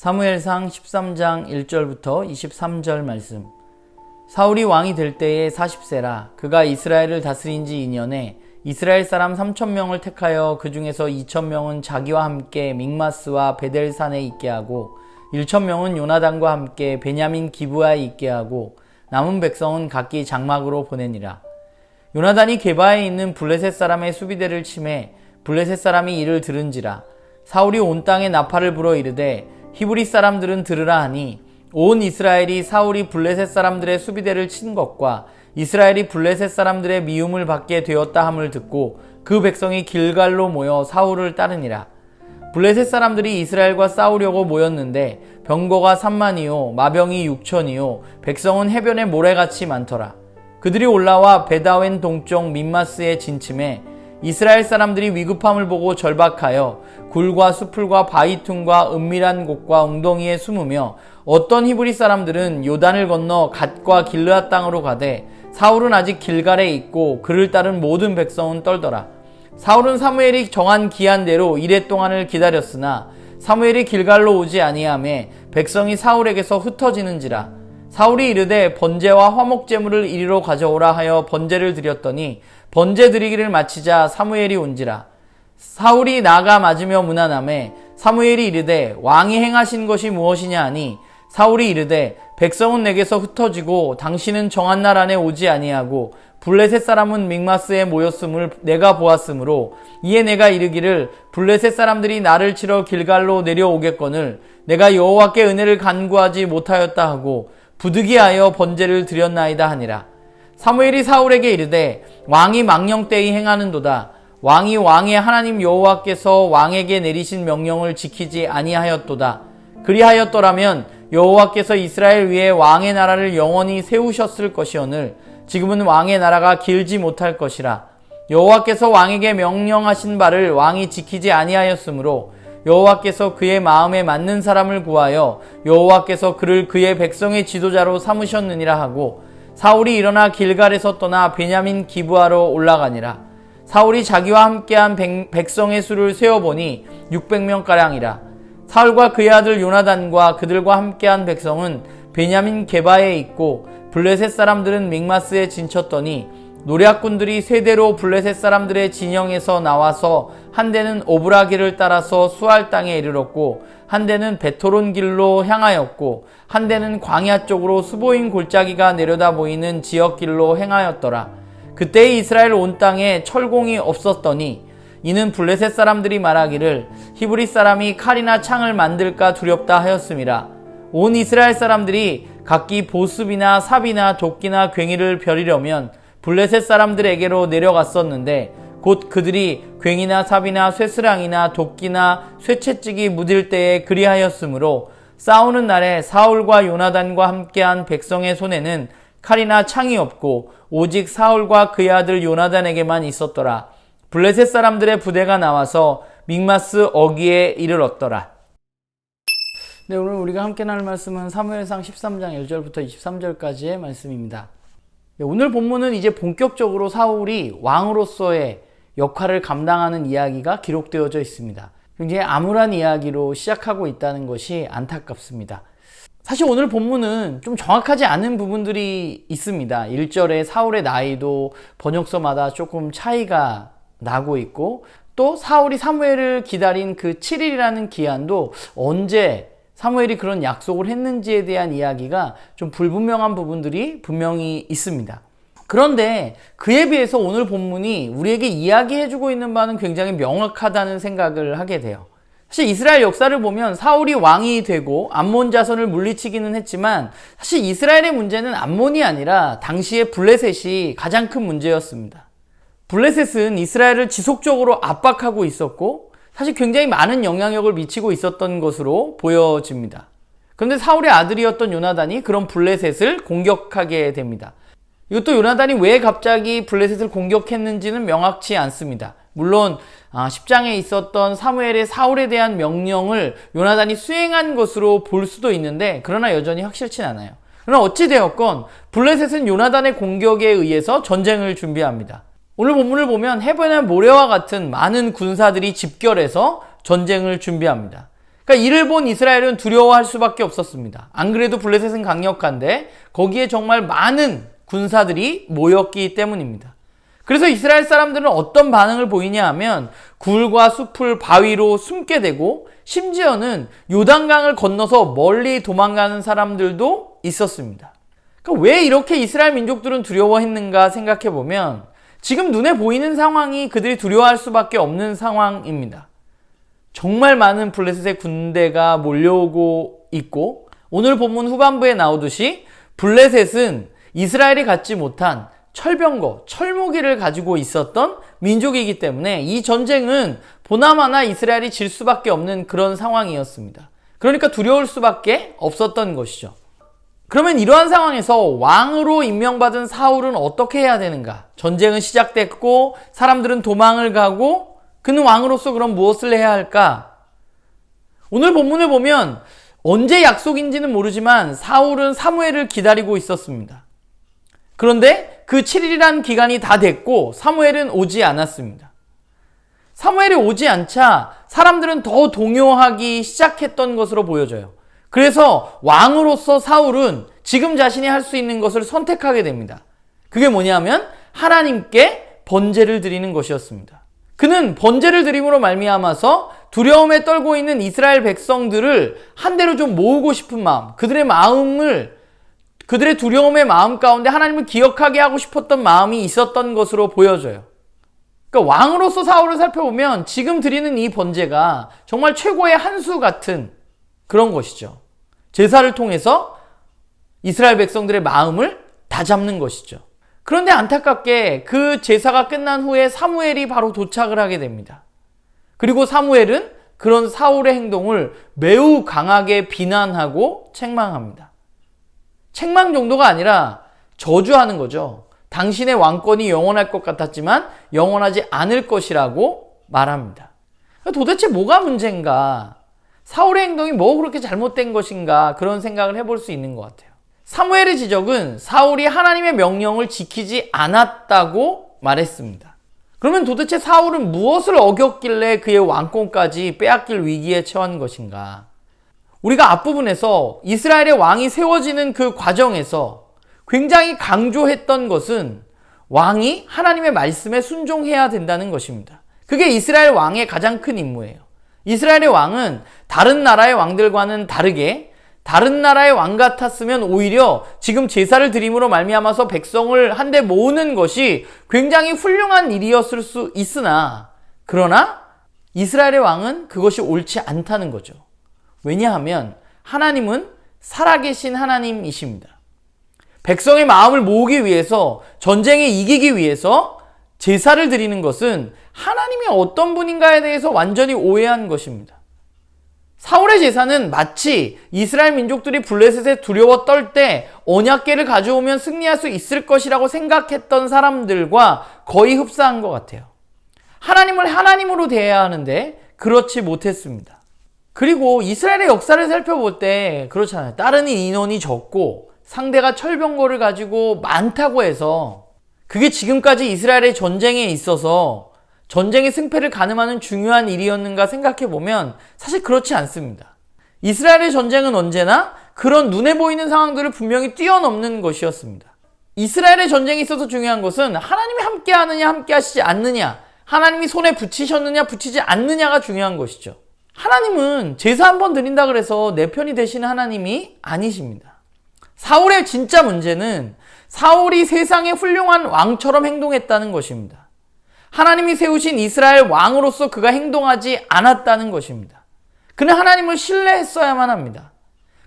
사무엘상 13장 1절부터 23절 말씀. 사울이 왕이 될 때에 40세라. 그가 이스라엘을 다스린 지 2년에 이스라엘 사람 3,000명을 택하여 그 중에서 2,000명은 자기와 함께 믹마스와 베델산에 있게 하고 1,000명은 요나단과 함께 베냐민 기브아에 있게 하고 남은 백성은 각기 장막으로 보내니라. 요나단이 게바에 있는 블레셋 사람의 수비대를 치매 블레셋 사람이 이를 들은지라. 사울이 온 땅에 나팔을 불어 이르되 히브리 사람들은 들으라 하니 온 이스라엘이 사울이 블레셋 사람들의 수비대를 친 것과 이스라엘이 블레셋 사람들의 미움을 받게 되었다 함을 듣고 그 백성이 길갈로 모여 사울을 따르니라. 블레셋 사람들이 이스라엘과 싸우려고 모였는데 병거가 3만이요 마병이 6천이요 백성은 해변에 모래같이 많더라. 그들이 올라와 베다웬 동쪽 민마스에 진침해 이스라엘 사람들이 위급함을 보고 절박하여 굴과 수풀과 바위퉁과 은밀한 곳과 웅덩이에 숨으며 어떤 히브리 사람들은 요단을 건너 갓과 길르앗 땅으로 가되 사울은 아직 길갈에 있고 그를 따른 모든 백성은 떨더라. 사울은 사무엘이 정한 기한대로 이레 동안을 기다렸으나 사무엘이 길갈로 오지 아니하매 백성이 사울에게서 흩어지는지라. 사울이 이르되 번제와 화목제물을 이리로 가져오라 하여 번제를 드렸더니 번제 드리기를 마치자 사무엘이 온지라. 사울이 나가 맞으며 문안하매 사무엘이 이르되 왕이 행하신 것이 무엇이냐 하니 사울이 이르되 백성은 내게서 흩어지고 당신은 정한 날 안에 오지 아니하고 블레셋 사람은 믹마스에 모였음을 내가 보았으므로 이에 내가 이르기를 블레셋 사람들이 나를 치러 길갈로 내려오겠거늘 내가 여호와께 은혜를 간구하지 못하였다 하고 부득이하여 번제를 드렸나이다 하니라. 사무엘이 사울에게 이르되 왕이 망령되이 행하는도다. 왕이 왕의 하나님 여호와께서 왕에게 내리신 명령을 지키지 아니하였도다. 그리하였더라면 여호와께서 이스라엘 위에 왕의 나라를 영원히 세우셨을 것이오늘 지금은 왕의 나라가 길지 못할 것이라. 여호와께서 왕에게 명령하신 바를 왕이 지키지 아니하였으므로 여호와께서 그의 마음에 맞는 사람을 구하여 여호와께서 그를 그의 백성의 지도자로 삼으셨느니라 하고 사울이 일어나 길갈에서 떠나 베냐민 기브아로 올라가니라. 사울이 자기와 함께한 백성의 수를 세어보니 600명가량이라. 사울과 그의 아들 요나단과 그들과 함께한 백성은 베냐민 게바에 있고 블레셋 사람들은 믹마스에 진쳤더니 노략군들이 세대로 블레셋 사람들의 진영에서 나와서 한 대는 오브라길을 따라서 수알 땅에 이르렀고 한 대는 베토론 길로 향하였고 한 대는 광야 쪽으로 스보임 골짜기가 내려다 보이는 지역 길로 행하였더라. 그때 이스라엘 온 땅에 철공이 없었더니 이는 블레셋 사람들이 말하기를 히브리 사람이 칼이나 창을 만들까 두렵다 하였음이라. 온 이스라엘 사람들이 각기 보습이나 삽이나 도끼나 괭이를 벼리려면 블레셋 사람들에게로 내려갔었는데 곧 그들이 괭이나 삽이나 쇠스랑이나 도끼나 쇠채찍이 묻을 때에 그리하였으므로 싸우는 날에 사울과 요나단과 함께한 백성의 손에는 칼이나 창이 없고 오직 사울과 그의 아들 요나단에게만 있었더라. 블레셋 사람들의 부대가 나와서 믹마스 어귀에 이르렀더라. 네, 오늘 우리가 함께 나눌 말씀은 사무엘상 13장 1절부터 23절까지의 말씀입니다. 오늘 본문은 이제 본격적으로 사울이 왕으로서의 역할을 감당하는 이야기가 기록되어져 있습니다. 굉장히 암울한 이야기로 시작하고 있다는 것이 안타깝습니다. 사실 오늘 본문은 좀 정확하지 않은 부분들이 있습니다. 1절에 사울의 나이도 번역서마다 조금 차이가 나고 있고 또 사울이 사무엘을 기다린 그 7일이라는 기한도 언제 사무엘이 그런 약속을 했는지에 대한 이야기가 좀 불분명한 부분들이 분명히 있습니다. 그런데 그에 비해서 오늘 본문이 우리에게 이야기해주고 있는 바는 굉장히 명확하다는 생각을 하게 돼요. 사실 이스라엘 역사를 보면 사울이 왕이 되고 암몬 자손을 물리치기는 했지만 사실 이스라엘의 문제는 암몬이 아니라 당시의 블레셋이 가장 큰 문제였습니다. 블레셋은 이스라엘을 지속적으로 압박하고 있었고 사실 굉장히 많은 영향력을 미치고 있었던 것으로 보여집니다. 그런데 사울의 아들이었던 요나단이 그런 블레셋을 공격하게 됩니다. 이것도 요나단이 왜 갑자기 블레셋을 공격했는지는 명확치 않습니다. 물론 10장에 있었던 사무엘의 사울에 대한 명령을 요나단이 수행한 것으로 볼 수도 있는데 그러나 여전히 확실치 않아요. 그러나 어찌되었건 블레셋은 요나단의 공격에 의해서 전쟁을 준비합니다. 오늘 본문을 보면 해변의 모래와 같은 많은 군사들이 집결해서 전쟁을 준비합니다. 그러니까 이를 본 이스라엘은 두려워할 수밖에 없었습니다. 안 그래도 블레셋은 강력한데 거기에 정말 많은 군사들이 모였기 때문입니다. 그래서 이스라엘 사람들은 어떤 반응을 보이냐 하면 굴과 숲을 바위로 숨게 되고 심지어는 요단강을 건너서 멀리 도망가는 사람들도 있었습니다. 그러니까 왜 이렇게 이스라엘 민족들은 두려워했는가 생각해 보면 지금 눈에 보이는 상황이 그들이 두려워할 수밖에 없는 상황입니다. 정말 많은 블레셋의 군대가 몰려오고 있고 오늘 본문 후반부에 나오듯이 블레셋은 이스라엘이 갖지 못한 철병거, 철무기를 가지고 있었던 민족이기 때문에 이 전쟁은 보나마나 이스라엘이 질 수밖에 없는 그런 상황이었습니다. 그러니까 두려울 수밖에 없었던 것이죠. 그러면 이러한 상황에서 왕으로 임명받은 사울은 어떻게 해야 되는가? 전쟁은 시작됐고 사람들은 도망을 가고 그는 왕으로서 그럼 무엇을 해야 할까? 오늘 본문을 보면 언제 약속인지는 모르지만 사울은 사무엘을 기다리고 있었습니다. 그런데 그 7일이라는 기간이 다 됐고 사무엘은 오지 않았습니다. 사무엘이 오지 않자 사람들은 더 동요하기 시작했던 것으로 보여져요. 그래서 왕으로서 사울은 지금 자신이 할 수 있는 것을 선택하게 됩니다. 그게 뭐냐면 하나님께 번제를 드리는 것이었습니다. 그는 번제를 드림으로 말미암아서 두려움에 떨고 있는 이스라엘 백성들을 한데로 좀 모으고 싶은 마음, 그들의 두려움의 마음 가운데 하나님을 기억하게 하고 싶었던 마음이 있었던 것으로 보여져요. 그러니까 왕으로서 사울을 살펴보면 지금 드리는 이 번제가 정말 최고의 한 수 같은 그런 것이죠. 제사를 통해서 이스라엘 백성들의 마음을 다잡는 것이죠. 그런데 안타깝게 그 제사가 끝난 후에 사무엘이 바로 도착을 하게 됩니다. 그리고 사무엘은 그런 사울의 행동을 매우 강하게 비난하고 책망합니다. 책망 정도가 아니라 저주하는 거죠. 당신의 왕권이 영원할 것 같았지만 영원하지 않을 것이라고 말합니다. 도대체 뭐가 문제인가? 사울의 행동이 뭐 그렇게 잘못된 것인가? 그런 생각을 해볼 수 있는 것 같아요. 사무엘의 지적은 사울이 하나님의 명령을 지키지 않았다고 말했습니다. 그러면 도대체 사울은 무엇을 어겼길래 그의 왕권까지 빼앗길 위기에 처한 것인가? 우리가 앞부분에서 이스라엘의 왕이 세워지는 그 과정에서 굉장히 강조했던 것은 왕이 하나님의 말씀에 순종해야 된다는 것입니다. 그게 이스라엘 왕의 가장 큰 임무예요. 이스라엘의 왕은 다른 나라의 왕들과는 다르게 다른 나라의 왕 같았으면 오히려 지금 제사를 드림으로 말미암아서 백성을 한데 모으는 것이 굉장히 훌륭한 일이었을 수 있으나 그러나 이스라엘의 왕은 그것이 옳지 않다는 거죠. 왜냐하면 하나님은 살아계신 하나님이십니다. 백성의 마음을 모으기 위해서 전쟁에 이기기 위해서 제사를 드리는 것은 하나님이 어떤 분인가에 대해서 완전히 오해한 것입니다. 사울의 제사는 마치 이스라엘 민족들이 블레셋에 두려워 떨 때 언약궤를 가져오면 승리할 수 있을 것이라고 생각했던 사람들과 거의 흡사한 것 같아요. 하나님을 하나님으로 대해야 하는데 그렇지 못했습니다. 그리고 이스라엘의 역사를 살펴볼 때 그렇잖아요. 따르는 인원이 적고 상대가 철병거를 가지고 많다고 해서 그게 지금까지 이스라엘의 전쟁에 있어서 전쟁의 승패를 가늠하는 중요한 일이었는가 생각해보면 사실 그렇지 않습니다. 이스라엘의 전쟁은 언제나 그런 눈에 보이는 상황들을 분명히 뛰어넘는 것이었습니다. 이스라엘의 전쟁에 있어서 중요한 것은 하나님이 함께 하느냐 함께 하시지 않느냐, 하나님이 손에 붙이셨느냐 붙이지 않느냐가 중요한 것이죠. 하나님은 제사 한번 드린다 그래서 내 편이 되시는 하나님이 아니십니다. 사울의 진짜 문제는 사울이 세상의 훌륭한 왕처럼 행동했다는 것입니다. 하나님이 세우신 이스라엘 왕으로서 그가 행동하지 않았다는 것입니다. 그는 하나님을 신뢰했어야만 합니다.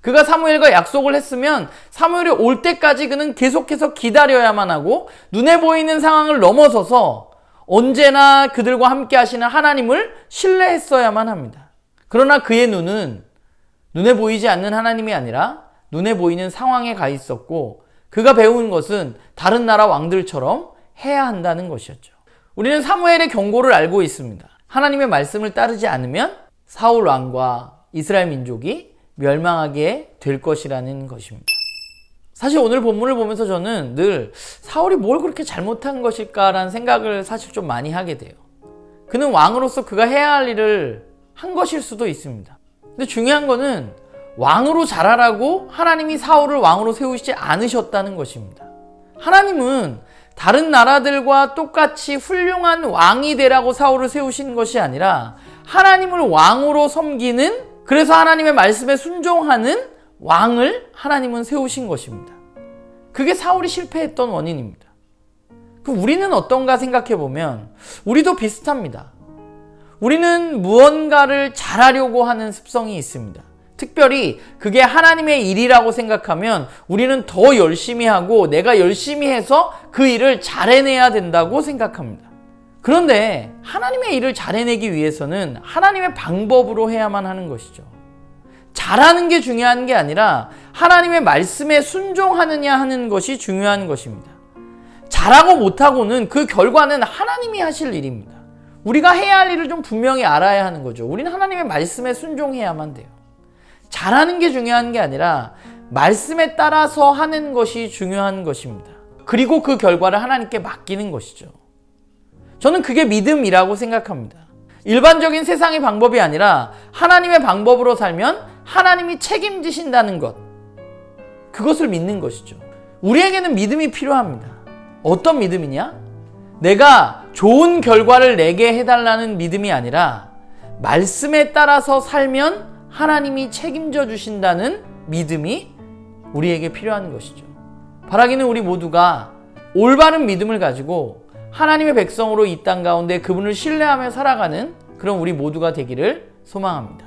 그가 사무엘과 약속을 했으면 사무엘이 올 때까지 그는 계속해서 기다려야만 하고 눈에 보이는 상황을 넘어서서 언제나 그들과 함께 하시는 하나님을 신뢰했어야만 합니다. 그러나 그의 눈은 눈에 보이지 않는 하나님이 아니라 눈에 보이는 상황에 가 있었고 그가 배운 것은 다른 나라 왕들처럼 해야 한다는 것이었죠. 우리는 사무엘의 경고를 알고 있습니다. 하나님의 말씀을 따르지 않으면 사울 왕과 이스라엘 민족이 멸망하게 될 것이라는 것입니다. 사실 오늘 본문을 보면서 저는 늘 사울이 뭘 그렇게 잘못한 것일까라는 생각을 사실 좀 많이 하게 돼요. 그는 왕으로서 그가 해야 할 일을 한 것일 수도 있습니다. 근데 중요한 거는 왕으로 자라라고 하나님이 사울을 왕으로 세우시지 않으셨다는 것입니다. 하나님은 다른 나라들과 똑같이 훌륭한 왕이 되라고 사울을 세우신 것이 아니라 하나님을 왕으로 섬기는, 그래서 하나님의 말씀에 순종하는 왕을 하나님은 세우신 것입니다. 그게 사울이 실패했던 원인입니다. 우리는 어떤가 생각해 보면 우리도 비슷합니다. 우리는 무언가를 잘하려고 하는 습성이 있습니다. 특별히 그게 하나님의 일이라고 생각하면 우리는 더 열심히 하고 내가 열심히 해서 그 일을 잘 해내야 된다고 생각합니다. 그런데 하나님의 일을 잘 해내기 위해서는 하나님의 방법으로 해야만 하는 것이죠. 잘하는 게 중요한 게 아니라 하나님의 말씀에 순종하느냐 하는 것이 중요한 것입니다. 잘하고 못하고는 그 결과는 하나님이 하실 일입니다. 우리가 해야 할 일을 좀 분명히 알아야 하는 거죠. 우리는 하나님의 말씀에 순종해야만 돼요. 잘하는 게 중요한 게 아니라 말씀에 따라서 하는 것이 중요한 것입니다. 그리고 그 결과를 하나님께 맡기는 것이죠. 저는 그게 믿음이라고 생각합니다. 일반적인 세상의 방법이 아니라 하나님의 방법으로 살면 하나님이 책임지신다는 것, 그것을 믿는 것이죠. 우리에게는 믿음이 필요합니다. 어떤 믿음이냐? 내가 좋은 결과를 내게 해달라는 믿음이 아니라 말씀에 따라서 살면 하나님이 책임져 주신다는 믿음이 우리에게 필요한 것이죠. 바라기는 우리 모두가 올바른 믿음을 가지고 하나님의 백성으로 이 땅 가운데 그분을 신뢰하며 살아가는 그런 우리 모두가 되기를 소망합니다.